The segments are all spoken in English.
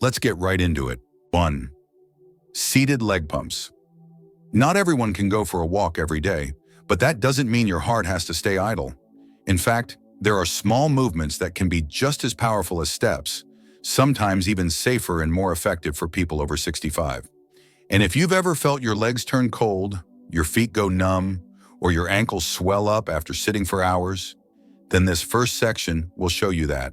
Let's get right into it. 1. Seated leg pumps. Not everyone can go for a walk every day, but that doesn't mean your heart has to stay idle. In fact, there are small movements that can be just as powerful as steps, sometimes even safer and more effective for people over 65. And if you've ever felt your legs turn cold, your feet go numb, or your ankles swell up after sitting for hours, then this first section will show you that.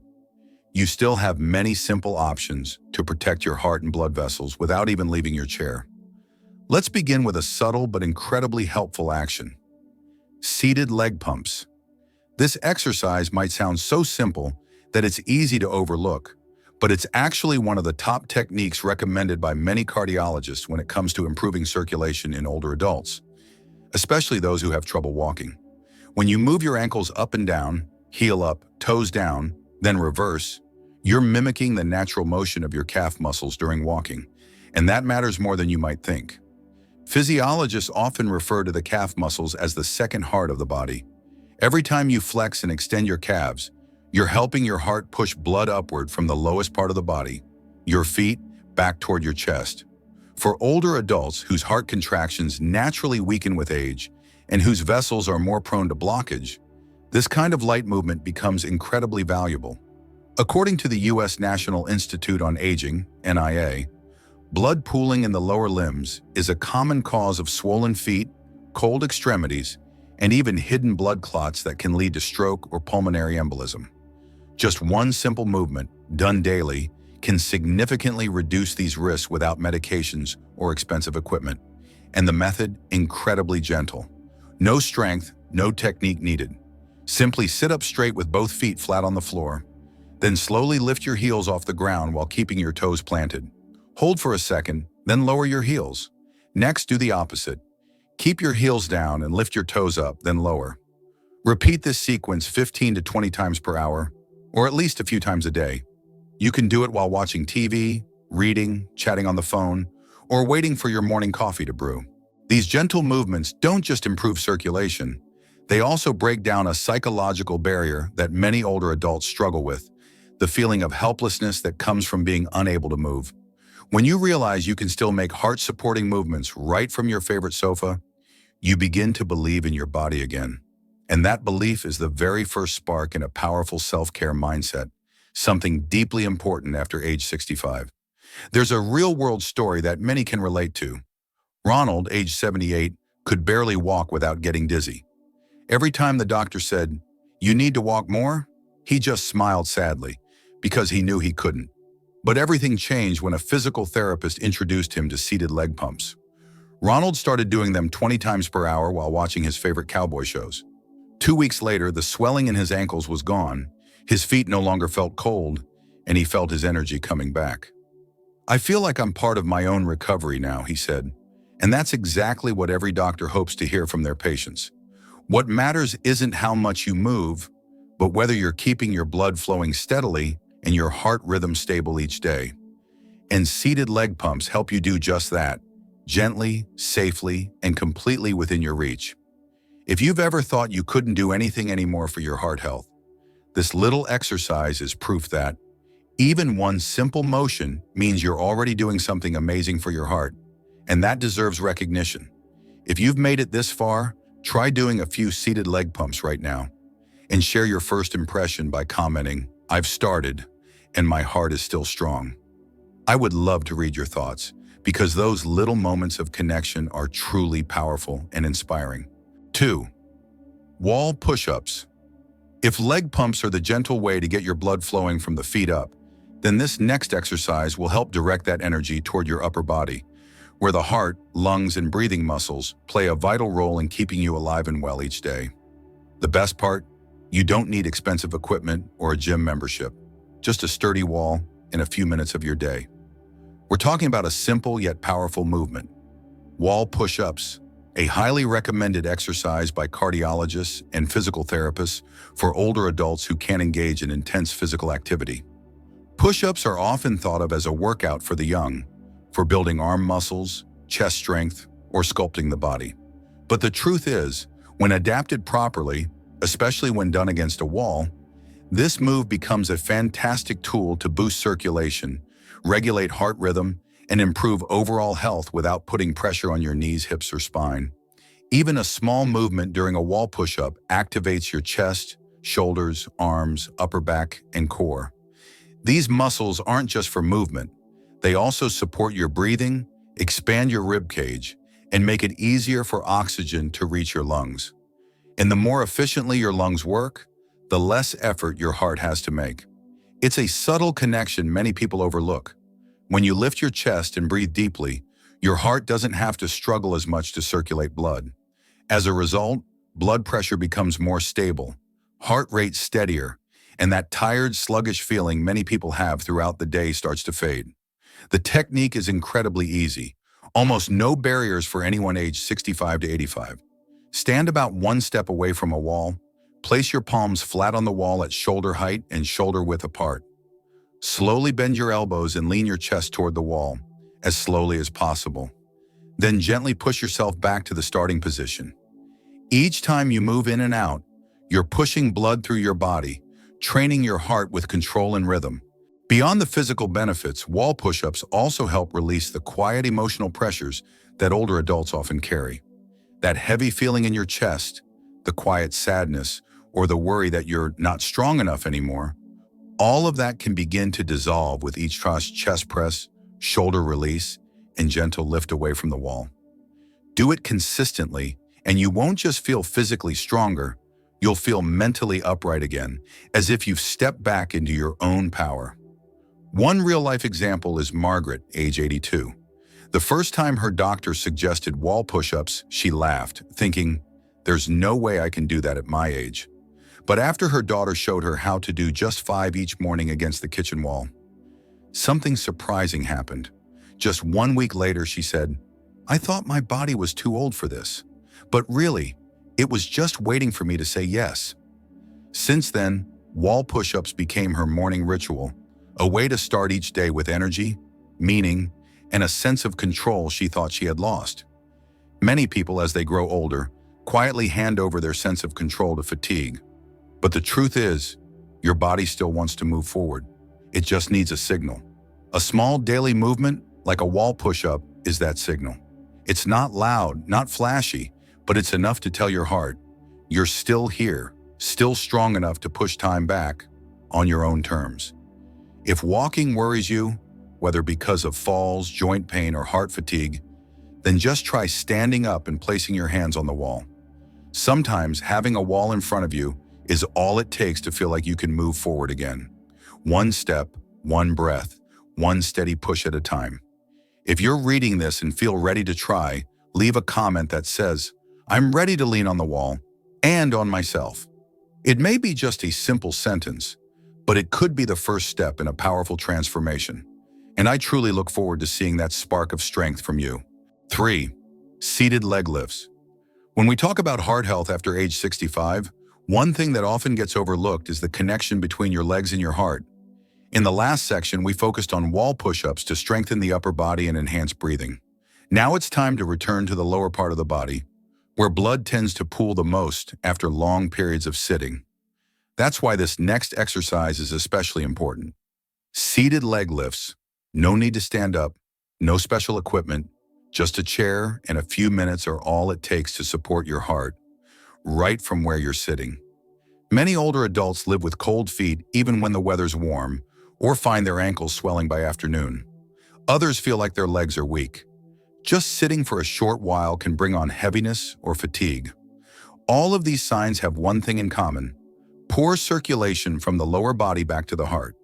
You still have many simple options to protect your heart and blood vessels without even leaving your chair. Let's begin with a subtle but incredibly helpful action. Seated leg pumps. This exercise might sound so simple that it's easy to overlook, but it's actually one of the top techniques recommended by many cardiologists when it comes to improving circulation in older adults, especially those who have trouble walking. When you move your ankles up and down, heel up, toes down, then reverse, you're mimicking the natural motion of your calf muscles during walking, and that matters more than you might think. Physiologists often refer to the calf muscles as the second heart of the body. Every time you flex and extend your calves, you're helping your heart push blood upward from the lowest part of the body, your feet, back toward your chest. For older adults whose heart contractions naturally weaken with age and whose vessels are more prone to blockage, this kind of light movement becomes incredibly valuable. According to the U.S. National Institute on Aging, NIA, blood pooling in the lower limbs is a common cause of swollen feet, cold extremities, and even hidden blood clots that can lead to stroke or pulmonary embolism. Just one simple movement, done daily, can significantly reduce these risks without medications or expensive equipment. And the method, incredibly gentle. No strength, no technique needed. Simply sit up straight with both feet flat on the floor. Then slowly lift your heels off the ground while keeping your toes planted. Hold for a second, then lower your heels. Next, do the opposite. Keep your heels down and lift your toes up, then lower. Repeat this sequence 15 to 20 times per hour, or at least a few times a day. You can do it while watching TV, reading, chatting on the phone, or waiting for your morning coffee to brew. These gentle movements don't just improve circulation, they also break down a psychological barrier that many older adults struggle with, the feeling of helplessness that comes from being unable to move. When you realize you can still make heart-supporting movements right from your favorite sofa, you begin to believe in your body again. And that belief is the very first spark in a powerful self-care mindset, something deeply important after age 65. There's a real-world story that many can relate to. Ronald, age 78, could barely walk without getting dizzy. Every time the doctor said, "You need to walk more," he just smiled sadly, because he knew he couldn't. But everything changed when a physical therapist introduced him to seated leg pumps. Ronald started doing them 20 times per hour while watching his favorite cowboy shows. 2 weeks later, the swelling in his ankles was gone, his feet no longer felt cold, and he felt his energy coming back. "I feel like I'm part of my own recovery now," he said. And that's exactly what every doctor hopes to hear from their patients. What matters isn't how much you move, but whether you're keeping your blood flowing steadily and your heart rhythm stable each day. And seated leg pumps help you do just that, gently, safely, and completely within your reach. If you've ever thought you couldn't do anything anymore for your heart health, this little exercise is proof that even one simple motion means you're already doing something amazing for your heart, and that deserves recognition. If you've made it this far, try doing a few seated leg pumps right now, and share your first impression by commenting, "I've started, and my heart is still strong." I would love to read your thoughts, because those little moments of connection are truly powerful and inspiring. 2. Wall push-ups. If leg pumps are the gentle way to get your blood flowing from the feet up, then this next exercise will help direct that energy toward your upper body, where the heart, lungs, and breathing muscles play a vital role in keeping you alive and well each day. The best part? You don't need expensive equipment or a gym membership, just a sturdy wall and a few minutes of your day. We're talking about a simple yet powerful movement. Wall push-ups, a highly recommended exercise by cardiologists and physical therapists for older adults who can't engage in intense physical activity. Push-ups are often thought of as a workout for the young, for building arm muscles, chest strength, or sculpting the body. But the truth is, when adapted properly, especially when done against a wall, this move becomes a fantastic tool to boost circulation, regulate heart rhythm, and improve overall health without putting pressure on your knees, hips, or spine. Even a small movement during a wall push-up activates your chest, shoulders, arms, upper back, and core. These muscles aren't just for movement. They also support your breathing, expand your rib cage, and make it easier for oxygen to reach your lungs. And the more efficiently your lungs work, the less effort your heart has to make. It's a subtle connection many people overlook. When you lift your chest and breathe deeply, your heart doesn't have to struggle as much to circulate blood. As a result, blood pressure becomes more stable, heart rate steadier, and that tired, sluggish feeling many people have throughout the day starts to fade. The technique is incredibly easy. Almost no barriers for anyone aged 65 to 85. Stand about one step away from a wall. Place your palms flat on the wall at shoulder height and shoulder width apart. Slowly bend your elbows and lean your chest toward the wall, as slowly as possible. Then gently push yourself back to the starting position. Each time you move in and out, you're pushing blood through your body, training your heart with control and rhythm. Beyond the physical benefits, wall push-ups also help release the quiet emotional pressures that older adults often carry. That heavy feeling in your chest, the quiet sadness, or the worry that you're not strong enough anymore, all of that can begin to dissolve with each chest press, shoulder release, and gentle lift away from the wall. Do it consistently, and you won't just feel physically stronger, you'll feel mentally upright again, as if you've stepped back into your own power. One real-life example is Margaret, age 82. The first time her doctor suggested wall push-ups, she laughed, thinking, "There's no way I can do that at my age." But after her daughter showed her how to do just 5 each morning against the kitchen wall, something surprising happened. Just 1 week later, she said, "I thought my body was too old for this. But really, it was just waiting for me to say yes." Since then, wall push-ups became her morning ritual, a way to start each day with energy, meaning, and a sense of control she thought she had lost. Many people, as they grow older, quietly hand over their sense of control to fatigue. But the truth is, your body still wants to move forward. It just needs a signal. A small daily movement, like a wall push-up, is that signal. It's not loud, not flashy, but it's enough to tell your heart, you're still here, still strong enough to push time back on your own terms. If walking worries you, whether because of falls, joint pain, or heart fatigue, then just try standing up and placing your hands on the wall. Sometimes having a wall in front of you is all it takes to feel like you can move forward again. One step, one breath, one steady push at a time. If you're reading this and feel ready to try, leave a comment that says, "I'm ready to lean on the wall and on myself." It may be just a simple sentence, but it could be the first step in a powerful transformation. And I truly look forward to seeing that spark of strength from you. 3. Seated leg lifts. When we talk about heart health after age 65, one thing that often gets overlooked is the connection between your legs and your heart. In the last section, we focused on wall push-ups to strengthen the upper body and enhance breathing. Now it's time to return to the lower part of the body, where blood tends to pool the most after long periods of sitting. That's why this next exercise is especially important. Seated leg lifts. No need to stand up, no special equipment, just a chair and a few minutes are all it takes to support your heart, right from where you're sitting. Many older adults live with cold feet even when the weather's warm, or find their ankles swelling by afternoon. Others feel like their legs are weak. Just sitting for a short while can bring on heaviness or fatigue. All of these signs have one thing in common: poor circulation from the lower body back to the heart.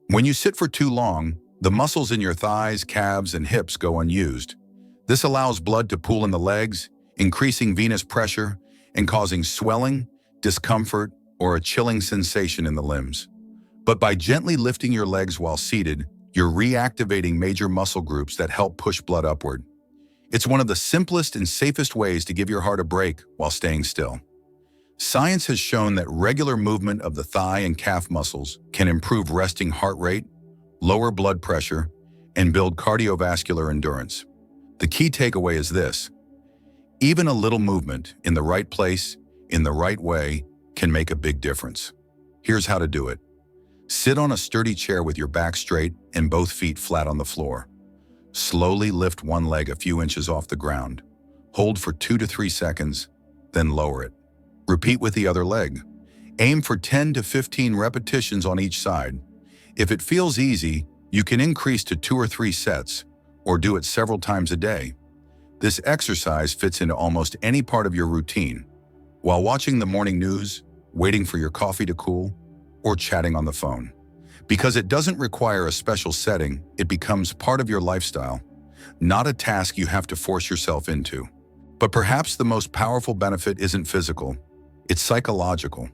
When you sit for too long, the muscles in your thighs, calves, and hips go unused. This allows blood to pool in the legs, increasing venous pressure and causing swelling, discomfort, or a chilling sensation in the limbs. But by gently lifting your legs while seated, you're reactivating major muscle groups that help push blood upward. It's one of the simplest and safest ways to give your heart a break while staying still. Science has shown that regular movement of the thigh and calf muscles can improve resting heart rate, lower blood pressure, and build cardiovascular endurance. The key takeaway is this: even a little movement in the right place, in the right way, can make a big difference. Here's how to do it. Sit on a sturdy chair with your back straight and both feet flat on the floor. Slowly lift one leg a few inches off the ground. Hold for 2 to 3 seconds, then lower it. Repeat with the other leg. Aim for 10 to 15 repetitions on each side. If it feels easy, you can increase to 2 or 3 sets, or do it several times a day. This exercise fits into almost any part of your routine, while watching the morning news, waiting for your coffee to cool, or chatting on the phone. Because it doesn't require a special setting, it becomes part of your lifestyle, not a task you have to force yourself into. But perhaps the most powerful benefit isn't physical, it's psychological.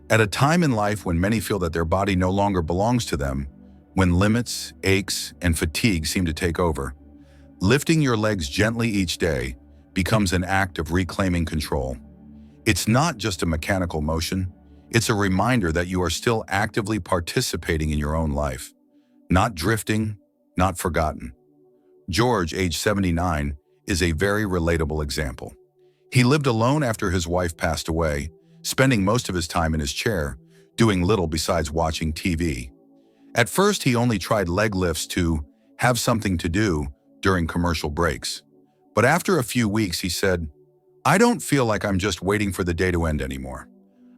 At a time in life when many feel that their body no longer belongs to them, when limits, aches, and fatigue seem to take over, lifting your legs gently each day becomes an act of reclaiming control. It's not just a mechanical motion, it's a reminder that you are still actively participating in your own life, not drifting, not forgotten. George, age 79, is a very relatable example. He lived alone after his wife passed away, spending most of his time in his chair, doing little besides watching TV. At first, he only tried leg lifts to have something to do during commercial breaks. But after a few weeks, he said, "I don't feel like I'm just waiting for the day to end anymore.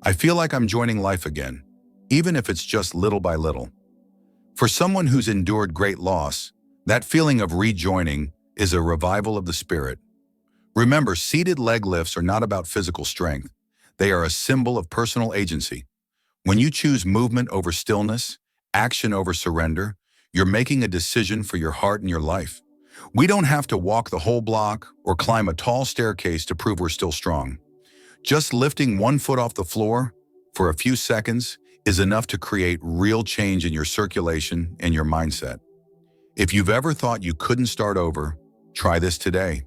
I feel like I'm joining life again, even if it's just little by little." For someone who's endured great loss, that feeling of rejoining is a revival of the spirit. Remember, seated leg lifts are not about physical strength. They are a symbol of personal agency. When you choose movement over stillness, action over surrender, you're making a decision for your heart and your life. We don't have to walk the whole block or climb a tall staircase to prove we're still strong. Just lifting one foot off the floor for a few seconds is enough to create real change in your circulation and your mindset. If you've ever thought you couldn't start over, try this today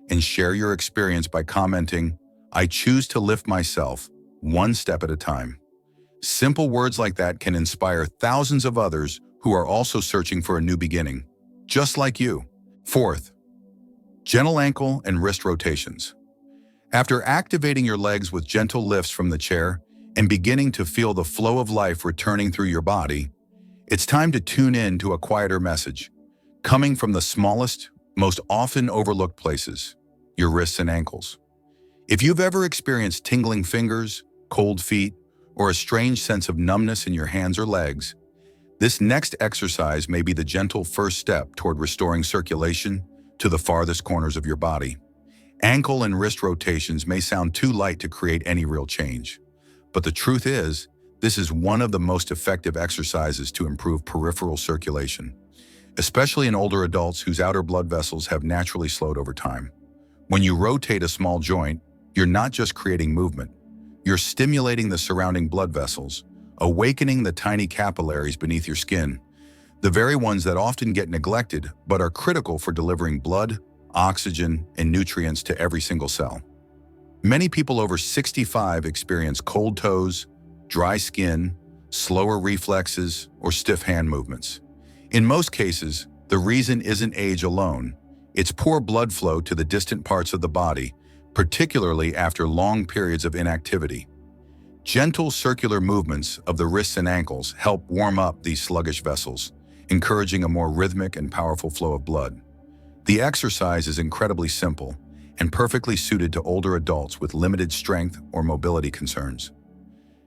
and share your experience by commenting, "I choose to lift myself one step at a time." Simple words like that can inspire thousands of others who are also searching for a new beginning, just like you. Fourth, gentle ankle and wrist rotations. After activating your legs with gentle lifts from the chair and beginning to feel the flow of life returning through your body, it's time to tune in to a quieter message, coming from the smallest, most often overlooked places, your wrists and ankles. If you've ever experienced tingling fingers, cold feet, or a strange sense of numbness in your hands or legs, this next exercise may be the gentle first step toward restoring circulation to the farthest corners of your body. Ankle and wrist rotations may sound too light to create any real change, but the truth is, this is one of the most effective exercises to improve peripheral circulation, especially in older adults whose outer blood vessels have naturally slowed over time. When you rotate a small joint, you're not just creating movement, you're stimulating the surrounding blood vessels, awakening the tiny capillaries beneath your skin, the very ones that often get neglected but are critical for delivering blood, oxygen, and nutrients to every single cell. Many people over 65 experience cold toes, dry skin, slower reflexes, or stiff hand movements. In most cases, the reason isn't age alone. It's poor blood flow to the distant parts of the body, particularly after long periods of inactivity. Gentle circular movements of the wrists and ankles help warm up these sluggish vessels, encouraging a more rhythmic and powerful flow of blood. The exercise is incredibly simple and perfectly suited to older adults with limited strength or mobility concerns.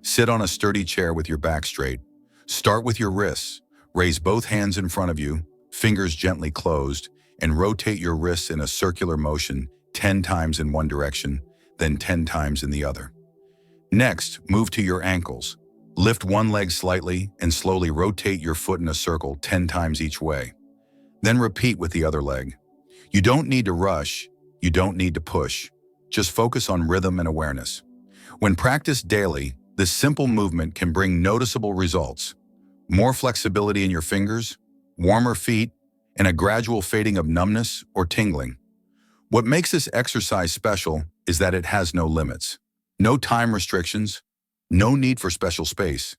Sit on a sturdy chair with your back straight. Start with your wrists. Raise both hands in front of you, fingers gently closed, and rotate your wrists in a circular motion 10 times in one direction, then 10 times in the other. Next, move to your ankles. Lift one leg slightly and slowly rotate your foot in a circle 10 times each way. Then repeat with the other leg. You don't need to rush, you don't need to push. Just focus on rhythm and awareness. When practiced daily, this simple movement can bring noticeable results. More flexibility in your fingers, warmer feet, and a gradual fading of numbness or tingling. What makes this exercise special is that it has no limits. No time restrictions, no need for special space.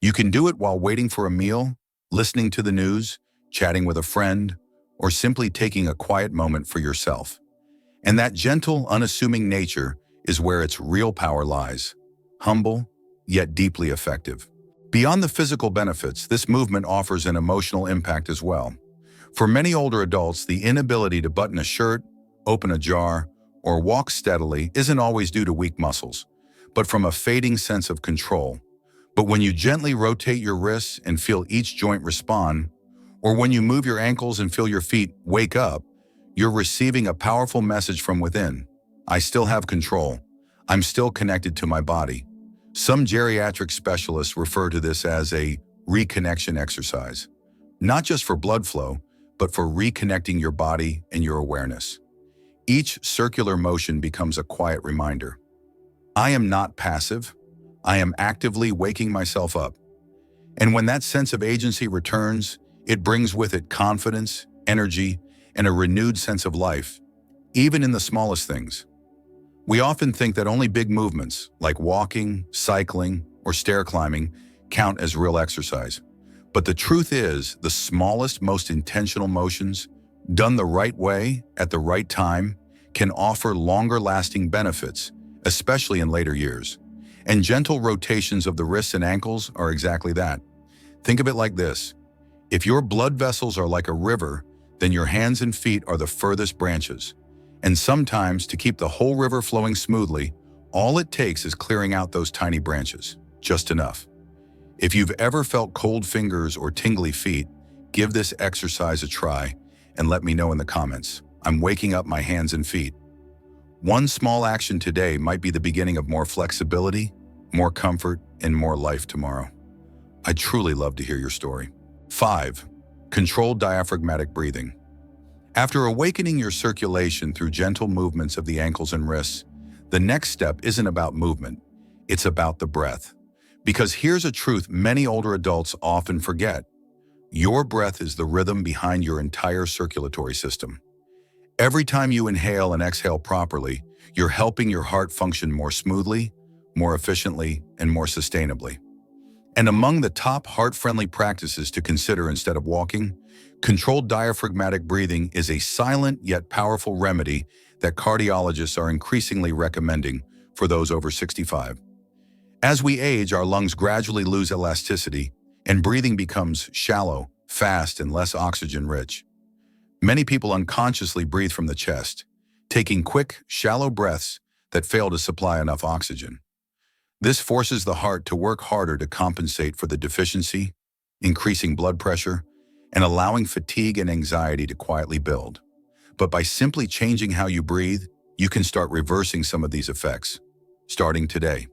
You can do it while waiting for a meal, listening to the news, chatting with a friend, or simply taking a quiet moment for yourself. And that gentle, unassuming nature is where its real power lies. Humble, yet deeply effective. Beyond the physical benefits, this movement offers an emotional impact as well. For many older adults, the inability to button a shirt, open a jar, or walk steadily isn't always due to weak muscles, but from a fading sense of control. But when you gently rotate your wrists and feel each joint respond, or when you move your ankles and feel your feet wake up, you're receiving a powerful message from within. I still have control. I'm still connected to my body. Some geriatric specialists refer to this as a reconnection exercise, not just for blood flow, but for reconnecting your body and your awareness. Each circular motion becomes a quiet reminder. I am not passive. I am actively waking myself up. And when that sense of agency returns, it brings with it confidence, energy, and a renewed sense of life, even in the smallest things. We often think that only big movements, like walking, cycling, or stair climbing, count as real exercise. But the truth is, the smallest, most intentional motions, done the right way, at the right time, can offer longer-lasting benefits, especially in later years. And gentle rotations of the wrists and ankles are exactly that. Think of it like this. If your blood vessels are like a river, then your hands and feet are the furthest branches. And sometimes, to keep the whole river flowing smoothly, all it takes is clearing out those tiny branches, just enough. If you've ever felt cold fingers or tingly feet, give this exercise a try and let me know in the comments. I'm waking up my hands and feet. One small action today might be the beginning of more flexibility, more comfort, and more life tomorrow. I'd truly love to hear your story. 5. Controlled diaphragmatic breathing. After awakening your circulation through gentle movements of the ankles and wrists, the next step isn't about movement, it's about the breath. Because here's a truth many older adults often forget. Your breath is the rhythm behind your entire circulatory system. Every time you inhale and exhale properly, you're helping your heart function more smoothly, more efficiently, and more sustainably. And among the top heart-friendly practices to consider instead of walking, controlled diaphragmatic breathing is a silent yet powerful remedy that cardiologists are increasingly recommending for those over 65. As we age, our lungs gradually lose elasticity, and breathing becomes shallow, fast, and less oxygen-rich. Many people unconsciously breathe from the chest, taking quick, shallow breaths that fail to supply enough oxygen. This forces the heart to work harder to compensate for the deficiency, increasing blood pressure, and allowing fatigue and anxiety to quietly build. But by simply changing how you breathe, you can start reversing some of these effects, starting today.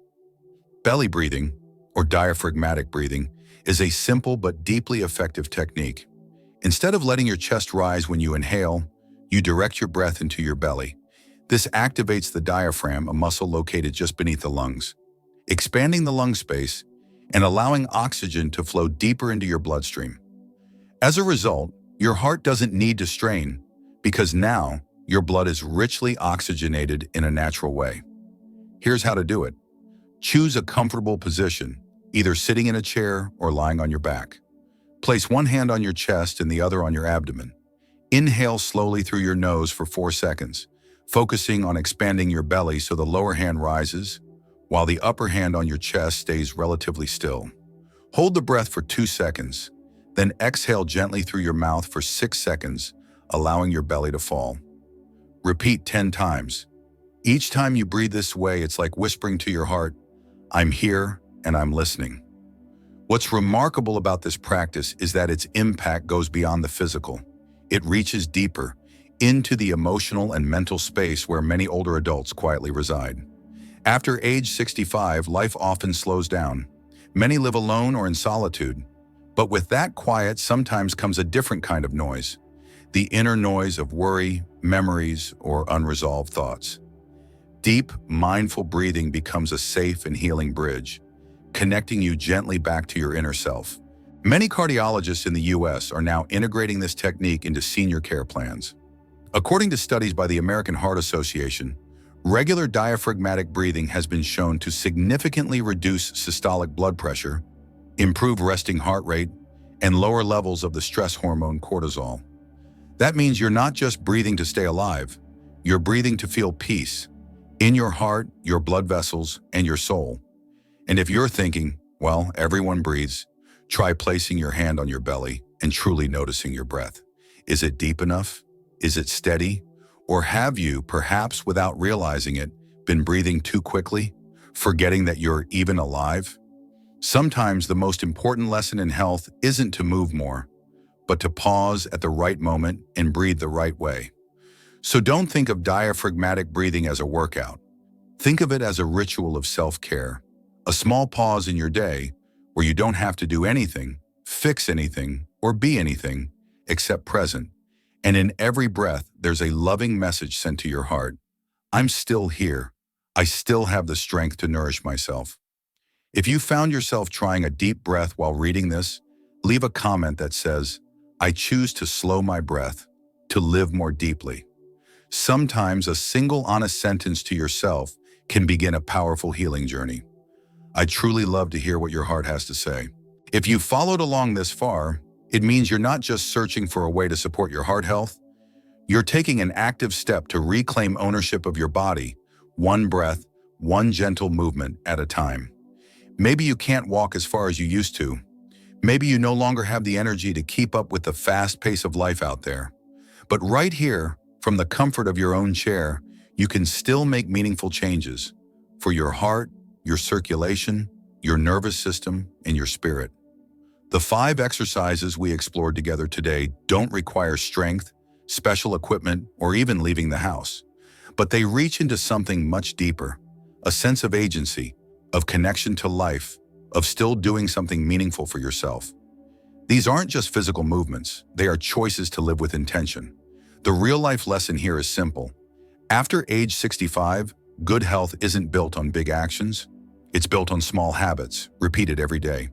Belly breathing, or diaphragmatic breathing, is a simple but deeply effective technique. Instead of letting your chest rise when you inhale, you direct your breath into your belly. This activates the diaphragm, a muscle located just beneath the lungs, expanding the lung space and allowing oxygen to flow deeper into your bloodstream. As a result, your heart doesn't need to strain because now your blood is richly oxygenated in a natural way. Here's how to do it. Choose a comfortable position, either sitting in a chair or lying on your back. Place one hand on your chest and the other on your abdomen. Inhale slowly through your nose for 4 seconds, focusing on expanding your belly so the lower hand rises, while the upper hand on your chest stays relatively still. Hold the breath for 2 seconds, then exhale gently through your mouth for 6 seconds, allowing your belly to fall. Repeat 10 times. Each time you breathe this way, it's like whispering to your heart, I'm here and I'm listening. What's remarkable about this practice is that its impact goes beyond the physical. It reaches deeper, into the emotional and mental space where many older adults quietly reside. After age 65, life often slows down. Many live alone or in solitude. But with that quiet sometimes comes a different kind of noise, the inner noise of worry, memories, or unresolved thoughts. Deep, mindful breathing becomes a safe and healing bridge, connecting you gently back to your inner self. Many cardiologists in the US are now integrating this technique into senior care plans. According to studies by the American Heart Association, regular diaphragmatic breathing has been shown to significantly reduce systolic blood pressure, improve resting heart rate, and lower levels of the stress hormone cortisol. That means you're not just breathing to stay alive, you're breathing to feel peace in your heart, your blood vessels, and your soul. And if you're thinking, Well, everyone breathes. Try placing your hand on your belly and truly noticing your breath. Is it deep enough? Is it steady? Or have you, perhaps without realizing it, been breathing too quickly, forgetting that you're even alive? Sometimes the most important lesson in health isn't to move more, but to pause at the right moment and breathe the right way. So don't think of diaphragmatic breathing as a workout. Think of it as a ritual of self-care, a small pause in your day where you don't have to do anything, fix anything, or be anything except present. And in every breath, there's a loving message sent to your heart. I'm still here. I still have the strength to nourish myself. If you found yourself trying a deep breath while reading this, leave a comment that says, I choose to slow my breath, to live more deeply. Sometimes a single honest sentence to yourself can begin a powerful healing journey. I truly love to hear what your heart has to say. If you followed along this far, it means you're not just searching for a way to support your heart health, you're taking an active step to reclaim ownership of your body, one breath, one gentle movement at a time. Maybe you can't walk as far as you used to. Maybe you no longer have the energy to keep up with the fast pace of life out there. But right here, from the comfort of your own chair, you can still make meaningful changes for your heart, your circulation, your nervous system, and your spirit. The 5 exercises we explored together today don't require strength, special equipment, or even leaving the house. But they reach into something much deeper, a sense of agency, of connection to life, of still doing something meaningful for yourself. These aren't just physical movements, they are choices to live with intention. The real-life lesson here is simple. After age 65, good health isn't built on big actions. It's built on small habits, repeated every day.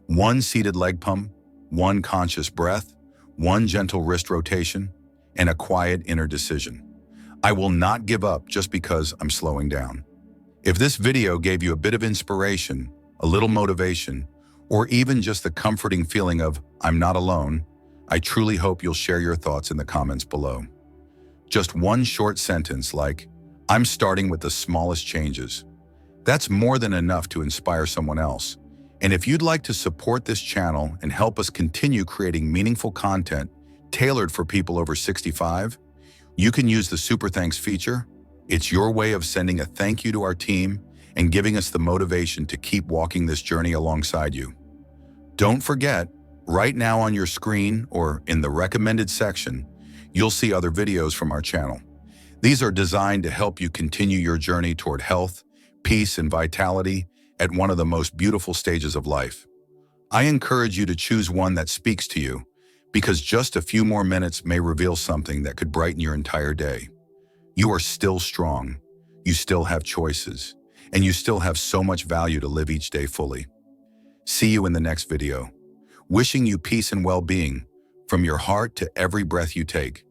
One seated leg pump, one conscious breath, one gentle wrist rotation, and a quiet inner decision. I will not give up just because I'm slowing down. If this video gave you a bit of inspiration, a little motivation, or even just the comforting feeling of I'm not alone, I truly hope you'll share your thoughts in the comments below. Just one short sentence like, I'm starting with the smallest changes. That's more than enough to inspire someone else. And if you'd like to support this channel and help us continue creating meaningful content tailored for people over 65, you can use the Super Thanks feature. It's your way of sending a thank you to our team and giving us the motivation to keep walking this journey alongside you. Don't forget, right now on your screen or in the recommended section, you'll see other videos from our channel. These are designed to help you continue your journey toward health, peace, and vitality at one of the most beautiful stages of life. I encourage you to choose one that speaks to you, because just a few more minutes may reveal something that could brighten your entire day. You are still strong, you still have choices, and you still have so much value to live each day fully. See you in the next video. Wishing you peace and well-being, from your heart to every breath you take.